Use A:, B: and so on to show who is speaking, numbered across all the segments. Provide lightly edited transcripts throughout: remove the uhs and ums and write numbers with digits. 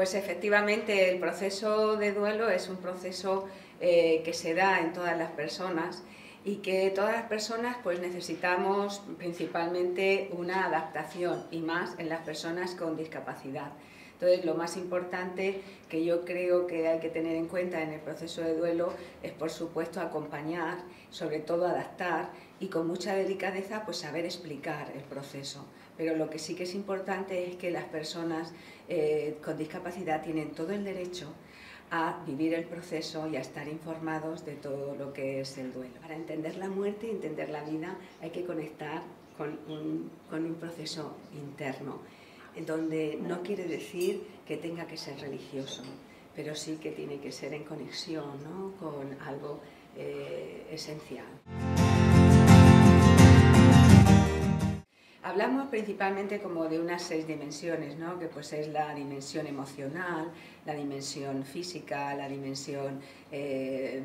A: Pues efectivamente el proceso de duelo es un proceso que se da en todas las personas y que todas las personas pues necesitamos principalmente una adaptación y más en las personas con discapacidad. Entonces, lo más importante que yo creo que hay que tener en cuenta en el proceso de duelo es, por supuesto, acompañar, sobre todo adaptar y con mucha delicadeza pues saber explicar el proceso. Pero lo que sí que es importante es que las personas con discapacidad tienen todo el derecho a vivir el proceso y a estar informados de todo lo que es el duelo. Para entender la muerte y entender la vida hay que conectar con un proceso interno, donde no quiere decir que tenga que ser religioso, pero sí que tiene que ser en conexión, ¿no?, con algo esencial. Hablamos principalmente como de unas 6 dimensiones, ¿no?, que pues es la dimensión emocional, la dimensión física, la dimensión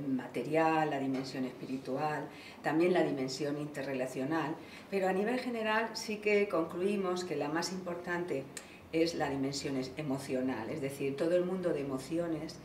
A: material, la dimensión espiritual, también la dimensión interrelacional, pero a nivel general sí que concluimos que la más importante es la dimensión emocional, es decir, todo el mundo de emociones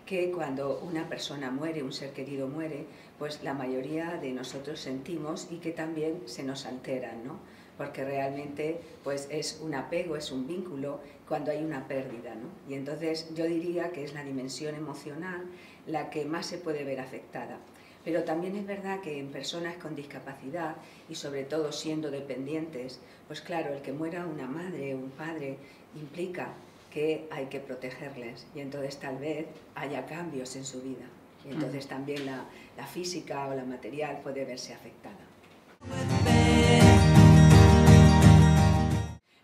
A: que cuando una persona muere, un ser querido muere, pues la mayoría de nosotros sentimos y que también se nos alteran, ¿no?, porque realmente pues es un apego, es un vínculo cuando hay una pérdida, ¿no? Y entonces yo diría que es la dimensión emocional la que más se puede ver afectada. Pero también es verdad que en personas con discapacidad y sobre todo siendo dependientes, pues claro, el que muera una madre o un padre implica que hay que protegerles y entonces tal vez haya cambios en su vida y entonces también la física o la material puede verse afectada.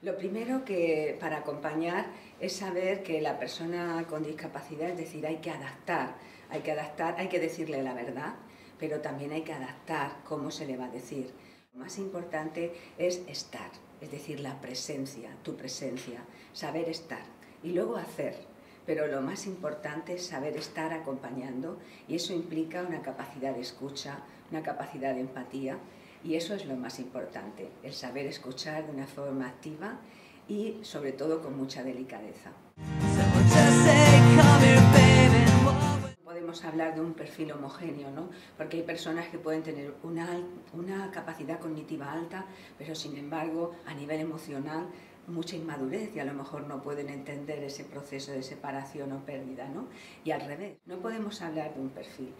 A: Lo primero que para acompañar es saber que la persona con discapacidad, es decir, hay que adaptar, hay que decirle la verdad, pero también hay que adaptar cómo se le va a decir. Lo más importante es estar, es decir, la presencia, tu presencia, saber estar y luego hacer. Pero lo más importante es saber estar acompañando y eso implica una capacidad de escucha, una capacidad de empatía. Y eso es lo más importante, el saber escuchar de una forma activa y sobre todo con mucha delicadeza. Podemos hablar de un perfil homogéneo, ¿no?, porque hay personas que pueden tener una capacidad cognitiva alta, pero sin embargo a nivel emocional mucha inmadurez y a lo mejor no pueden entender ese proceso de separación o pérdida, ¿no? Y al revés, no podemos hablar de un perfil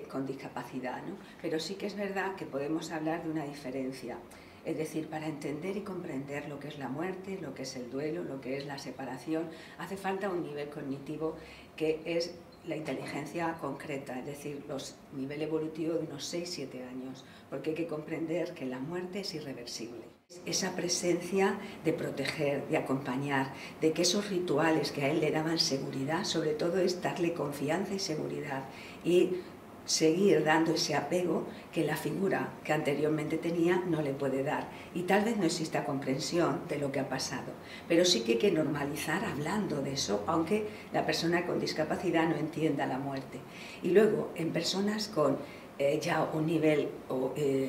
A: con discapacidad, ¿no?, pero sí que es verdad que podemos hablar de una diferencia, es decir, para entender y comprender lo que es la muerte, lo que es el duelo, lo que es la separación, hace falta un nivel cognitivo que es la inteligencia concreta, es decir, nivel evolutivo de unos 6-7 años, porque hay que comprender que la muerte es irreversible. Esa presencia de proteger, de acompañar, de que esos rituales que a él le daban seguridad, sobre todo es darle confianza y seguridad y seguir dando ese apego que la figura que anteriormente tenía no le puede dar. Y tal vez no exista comprensión de lo que ha pasado, pero sí que hay que normalizar hablando de eso, aunque la persona con discapacidad no entienda la muerte. Y luego, en personas con ya un nivel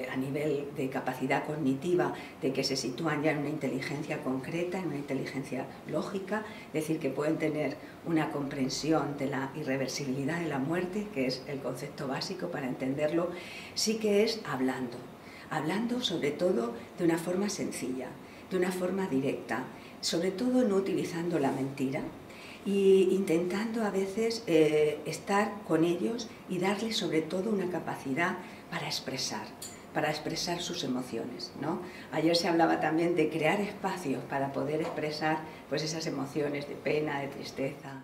A: a nivel de capacidad cognitiva, de que se sitúan ya en una inteligencia concreta, en una inteligencia lógica, es decir, que pueden tener una comprensión de la irreversibilidad de la muerte, que es el concepto básico para entenderlo, sí que es hablando sobre todo de una forma sencilla, de una forma directa, sobre todo no utilizando la mentira, y intentando a veces estar con ellos y darles sobre todo una capacidad para expresar sus emociones, ¿no? Ayer se hablaba también de crear espacios para poder expresar pues esas emociones de pena, de tristeza.